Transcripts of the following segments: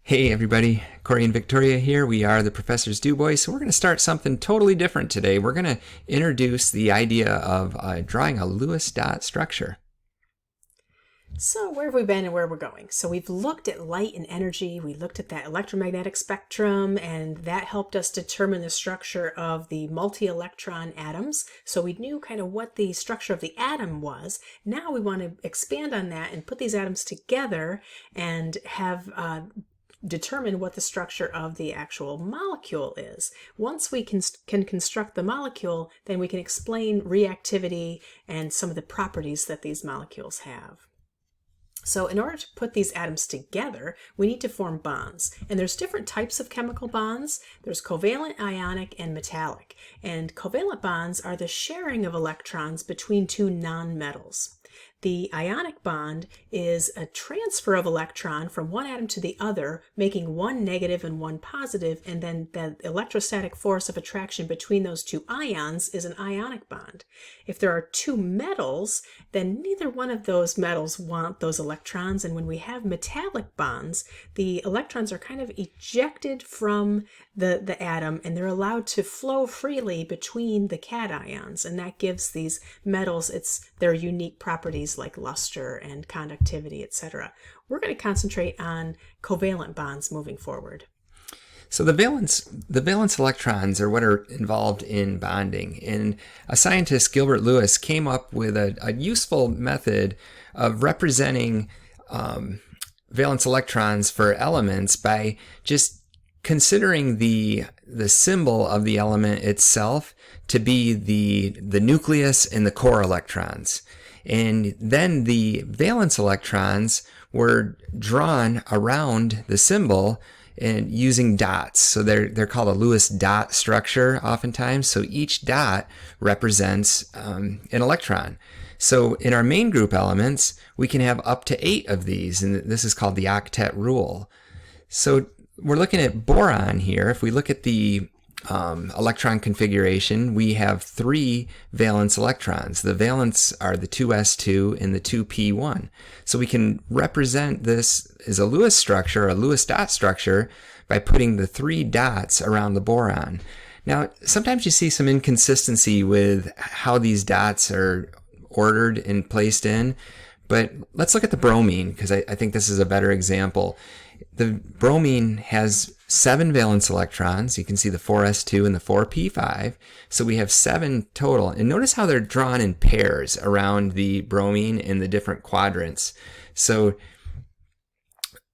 Hey everybody, Corey and Victoria here. We are the Professor's Du Bois, so we're going to start something totally different today. We're going to introduce the idea of drawing a Lewis dot structure. So where have we been and where we're going? So we've looked at light and energy, we looked at that electromagnetic spectrum, and that helped us determine the structure of the multi-electron atoms. So we knew kind of what the structure of the atom was. Now we want to expand on that and put these atoms together and have determine what the structure of the actual molecule is. Once we can construct the molecule, then we can explain reactivity and some of the properties that these molecules have. So in order to put these atoms together, we need to form bonds. And there's different types of chemical bonds. There's covalent, ionic, and metallic. And covalent bonds are the sharing of electrons between two nonmetals. The ionic bond is a transfer of electron from one atom to the other, making one negative and one positive, and then the electrostatic force of attraction between those two ions is an ionic bond. If there are two metals, then neither one of those metals want those electrons, and when we have metallic bonds, the electrons are kind of ejected from the atom, and they're allowed to flow freely between the cations, and that gives these metals their unique properties like luster and conductivity, etc. We're going to concentrate on covalent bonds moving forward. So the valence electrons are what are involved in bonding. And a scientist, Gilbert Lewis, came up with a useful method of representing valence electrons for elements by just considering the symbol of the element itself to be the nucleus and the core electrons. And then the valence electrons were drawn around the symbol and using dots. So they're called a Lewis dot structure oftentimes. So each dot represents an electron. So in our main group elements, we can have up to 8 of these, and this is called the octet rule. So we're looking at boron here. If we look at the electron configuration, we have 3 valence electrons. The valence are the 2s2 and the 2p1. So we can represent this as a Lewis structure, a Lewis dot structure, by putting the 3 dots around the boron. Now, sometimes you see some inconsistency with how these dots are ordered and placed in, but let's look at the bromine, because I think this is a better example. The bromine has 7 valence electrons. You can see the 4s2 and the 4p5. So we have 7 total. And notice how they're drawn in pairs around the bromine in the different quadrants. So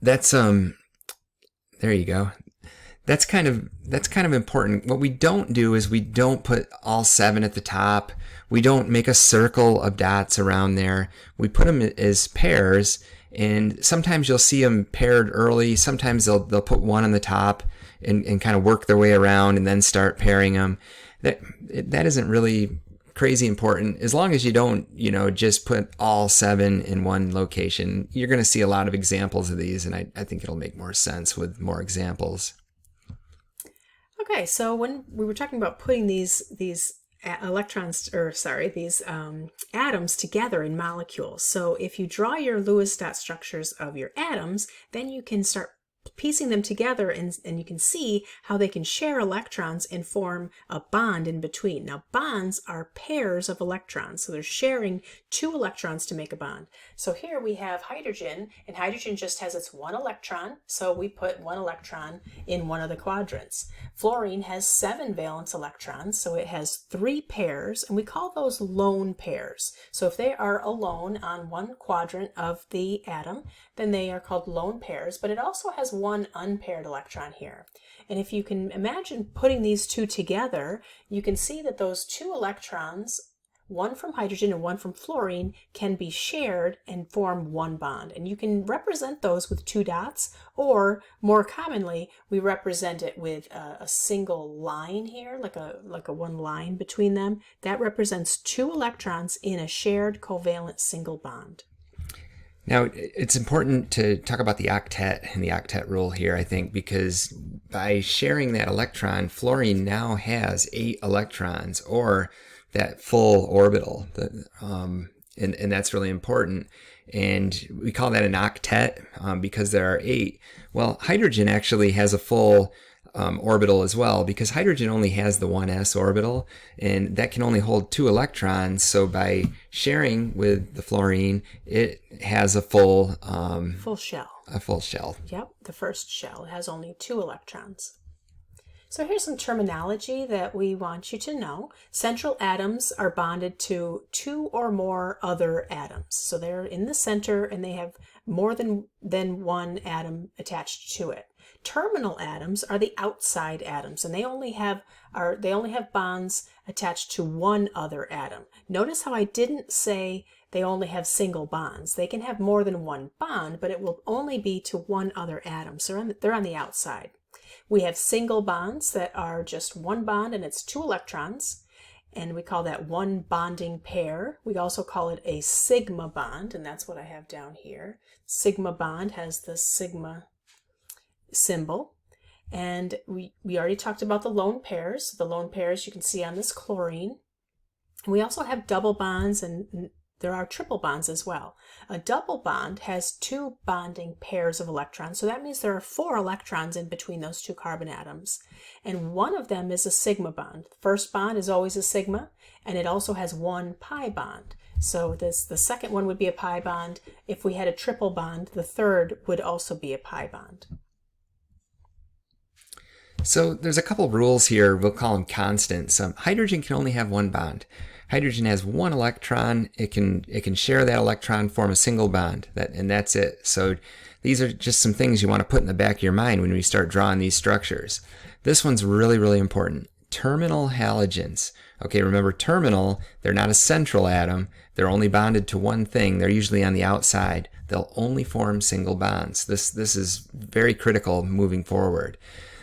that's there you go. That's kind of important. What we don't do is we don't put all 7 at the top. We don't make a circle of dots around there. We put them as pairs. And sometimes you'll see them paired early. Sometimes they'll put one on the top and kind of work their way around and then start pairing them. That isn't really crazy important. As long as you don't, just put all 7 in one location. You're going to see a lot of examples of these, and I think it'll make more sense with more examples. Okay, so when we were talking about putting these atoms together in molecules. So if you draw your Lewis dot structures of your atoms, then you can start piecing them together and you can see how they can share electrons and form a bond in between. Now, bonds are pairs of electrons, so they're sharing 2 electrons to make a bond. So here we have hydrogen, and hydrogen just has its 1 electron, so we put 1 electron in one of the quadrants. Fluorine has 7 valence electrons, so it has 3 pairs, and we call those lone pairs. So if they are alone on one quadrant of the atom, then they are called lone pairs, but it also has 1 unpaired electron here. And if you can imagine putting these 2 together, you can see that those 2 electrons, one from hydrogen and one from fluorine, can be shared and form 1 bond. And you can represent those with 2 dots, or more commonly, we represent it with a single line here, like a 1 line between them. That represents 2 electrons in a shared covalent single bond. Now, it's important to talk about the octet and the octet rule here, I think, because by sharing that electron, fluorine now has 8 electrons, or that full orbital. and that's really important. And we call that an octet because there are 8. Well, hydrogen actually has a full orbital as well, because hydrogen only has the 1s orbital, and that can only hold 2 electrons. So by sharing with the fluorine, it has a full shell. A full shell. Yep, the first shell has only 2 electrons. So here's some terminology that we want you to know. Central atoms are bonded to 2 or more other atoms. So they're in the center and they have more than one atom attached to it. Terminal atoms are the outside atoms, and they only have bonds attached to one other atom. Notice how I didn't say they only have single bonds. They can have more than one bond, but it will only be to one other atom. So they're on the outside. We have single bonds that are just one bond and it's 2 electrons, and we call that one bonding pair. We also call it a sigma bond, and that's what I have down here. Sigma bond has the sigma symbol. And we already talked about the lone pairs. The lone pairs you can see on this chlorine. We also have double bonds, and there are triple bonds as well. A double bond has 2 bonding pairs of electrons, so that means there are 4 electrons in between those 2 carbon atoms, and one of them is a sigma bond. The first bond is always a sigma, and it also has 1 pi bond. So the second one would be a pi bond. If we had a triple bond, the third would also be a pi bond. So there's a couple rules here. We'll call them constants. Hydrogen can only have 1 bond. Hydrogen has 1 electron. It can share that electron, form a single bond, and that's it. So these are just some things you want to put in the back of your mind when we start drawing these structures. This one's really, really important. Terminal halogens. Okay, remember terminal, they're not a central atom. They're only bonded to one thing. They're usually on the outside. They'll only form single bonds. This is very critical moving forward.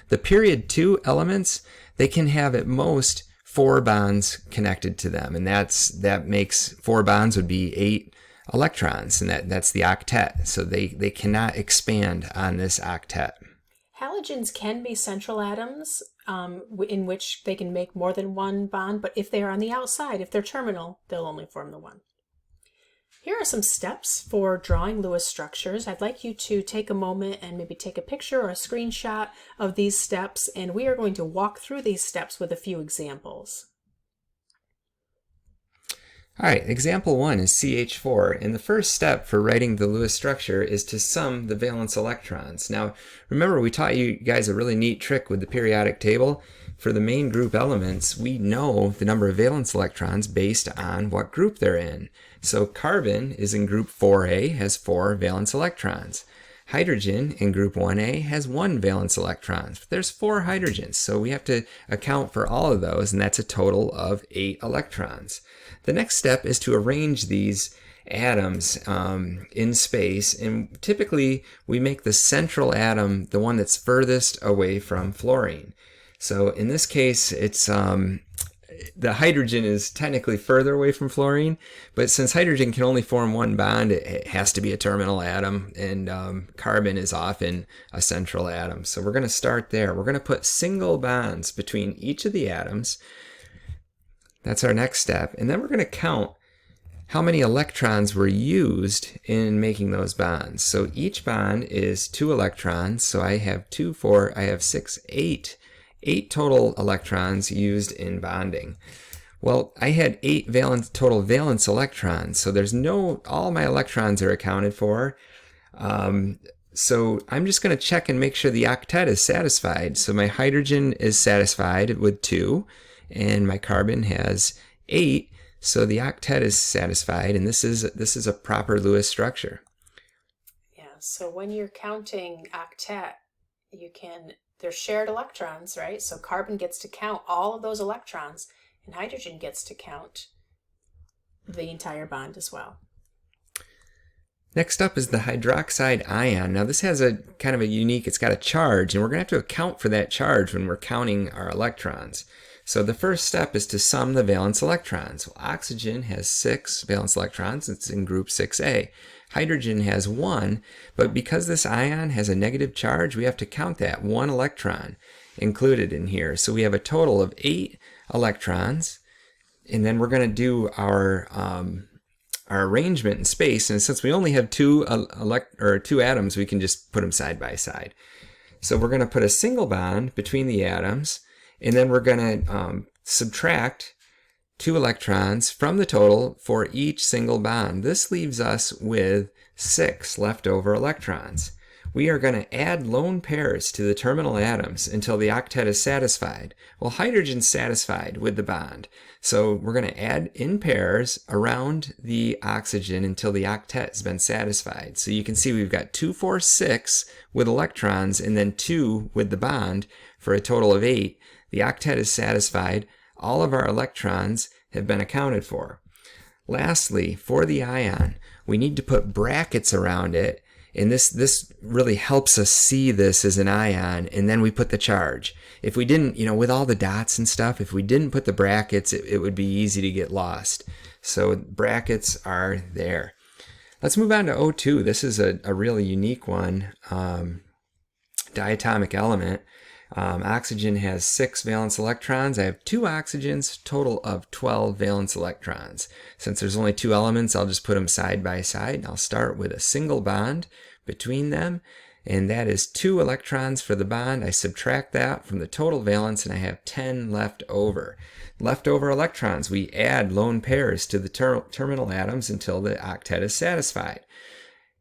The period 2 elements, they can have at most 4 bonds connected to them, and that makes 4 bonds would be 8 electrons, and that's the octet. So they cannot expand on this octet. Halogens can be central atoms in which they can make more than 1 bond, but if they are on the outside, if they're terminal, they'll only form the 1. Here are some steps for drawing Lewis structures. I'd like you to take a moment and maybe take a picture or a screenshot of these steps, and we are going to walk through these steps with a few examples. All right, example 1 is CH4, and the first step for writing the Lewis structure is to sum the valence electrons. Now, remember we taught you guys a really neat trick with the periodic table. For the main group elements, we know the number of valence electrons based on what group they're in. So carbon is in group 4A, has 4 valence electrons. Hydrogen in group 1A has 1 valence electrons. But there's 4 hydrogens, so we have to account for all of those, and that's a total of 8 electrons. The next step is to arrange these atoms in space, and typically we make the central atom the one that's furthest away from fluorine. So in this case, it's the hydrogen is technically further away from fluorine, but since hydrogen can only form 1 bond, it has to be a terminal atom, and carbon is often a central atom. So we're going to start there. We're going to put single bonds between each of the atoms. That's our next step. And then we're going to count how many electrons were used in making those bonds. So each bond is 2 electrons. So I have 2, 4, I have 6, 8 total electrons used in bonding. Well, I had 8 total valence electrons, so all my electrons are accounted for. So I'm just going to check and make sure the octet is satisfied. So my hydrogen is satisfied with 2, and my carbon has 8, so the octet is satisfied, and this is a proper Lewis structure. Yeah, so when you're counting octet, they're shared electrons, right? So carbon gets to count all of those electrons, and hydrogen gets to count the entire bond as well. Next up is the hydroxide ion. Now this has a kind of a unique, it's got a charge, and we're going to have to account for that charge when we're counting our electrons. So the first step is to sum the valence electrons. Well, oxygen has 6 valence electrons, it's in group 6A. Hydrogen has 1, but because this ion has a negative charge, we have to count that 1 electron included in here. So we have a total of 8 electrons, and then we're going to do our our arrangement in space. And since we only have two atoms, we can just put them side by side. So we're going to put a single bond between the atoms, and then we're going to subtract 2 electrons from the total for each single bond. This leaves us with 6 leftover electrons. We are going to add lone pairs to the terminal atoms until the octet is satisfied. Well, hydrogen's satisfied with the bond, so we're going to add in pairs around the oxygen until the octet has been satisfied. So you can see we've got 2, 4, 6 with electrons and then 2 with the bond for a total of 8. The octet is satisfied. All of our electrons have been accounted for. Lastly, for the ion, we need to put brackets around it. And this really helps us see this as an ion, and then we put the charge. If we didn't, with all the dots and stuff, if we didn't put the brackets, it would be easy to get lost. So brackets are there. Let's move on to O2. This is a really unique one, diatomic element. Oxygen has 6 valence electrons. I have 2 oxygens, total of 12 valence electrons. Since there's only 2 elements, I'll just put them side by side. I'll start with a single bond between them, and that is 2 electrons for the bond. I subtract that from the total valence, and I have 10 left over. Leftover electrons, we add lone pairs to the terminal atoms until the octet is satisfied.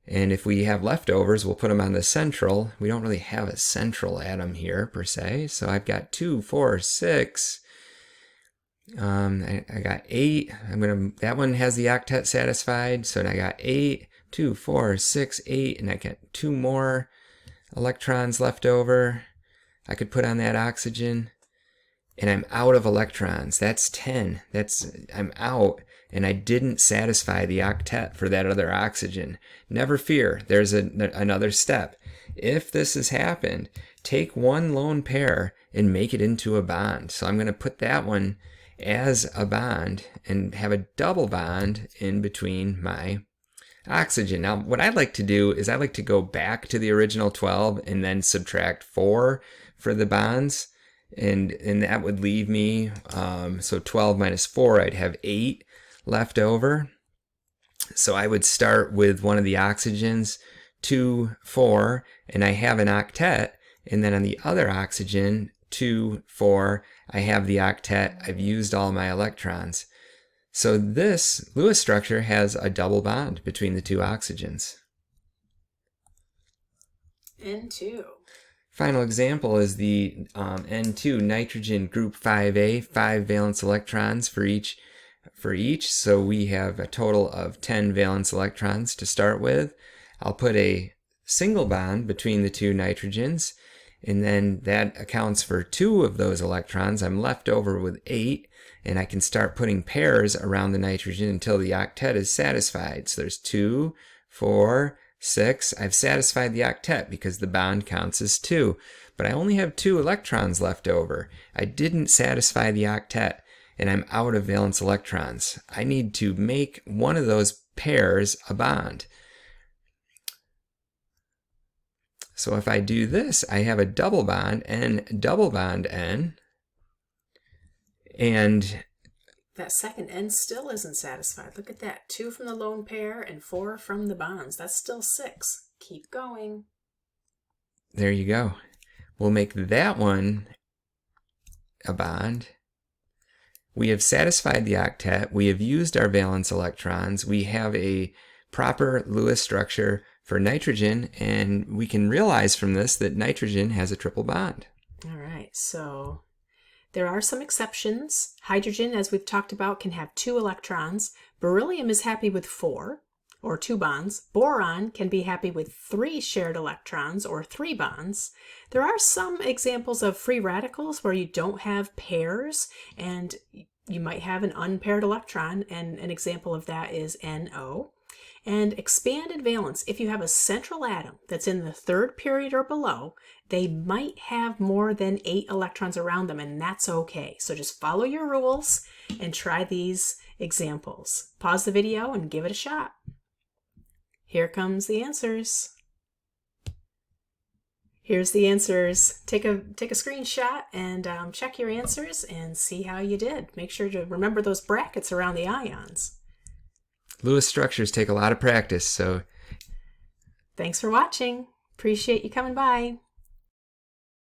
And if we have leftovers, we'll put them on the central. We don't really have a central atom here, per se. So I've got 2, 4, 6. I got 8. That one has the octet satisfied. So I got 8, 2, 4, 6, 8. And I got 2 more electrons left over. I could put on that oxygen. And I'm out of electrons. That's 10. I'm out. And I didn't satisfy the octet for that other oxygen. Never fear, there's another step. If this has happened, take one lone pair and make it into a bond. So I'm going to put that one as a bond and have a double bond in between my oxygen. Now, what I'd like to do is I'd like to go back to the original 12 and then subtract 4 for the bonds. And that would leave me, so 12 minus 4, I'd have 8 left over. So I would start with one of the oxygens, 2, 4, and I have an octet. And then on the other oxygen, 2, 4, I have the octet. I've used all my electrons. So this Lewis structure has a double bond between the 2 oxygens. N2. Final example is the N2 nitrogen group 5A, 5 valence electrons for each. So we have a total of 10 valence electrons to start with. I'll put a single bond between the 2 nitrogens, and then that accounts for 2 of those electrons. I'm left over with 8, and I can start putting pairs around the nitrogen until the octet is satisfied. So there's 2, 4, 6. I've satisfied the octet because the bond counts as 2, but I only have 2 electrons left over. I didn't satisfy the octet, and I'm out of valence electrons. I need to make one of those pairs a bond. So if I do this, I have a double bond, N double bond N, and that second N still isn't satisfied. Look at that. 2 from the lone pair and 4 from the bonds. That's still 6. Keep going. There you go. We'll make that one a bond. We have satisfied the octet. We have used our valence electrons. We have a proper Lewis structure for nitrogen, and we can realize from this that nitrogen has a triple bond. All right, so there are some exceptions. Hydrogen, as we've talked about, can have 2 electrons. Beryllium is happy with 4, or 2 bonds. Boron can be happy with 3 shared electrons, or 3 bonds. There are some examples of free radicals where you don't have pairs, and you might have an unpaired electron, and an example of that is NO. And expanded valence, if you have a central atom that's in the 3rd period or below, they might have more than 8 electrons around them, and that's okay. So just follow your rules and try these examples. Pause the video and give it a shot. Here comes the answers. Here's the answers. Take a screenshot and check your answers and see how you did. Make sure to remember those brackets around the ions. Lewis structures take a lot of practice, so thanks for watching. Appreciate you coming by.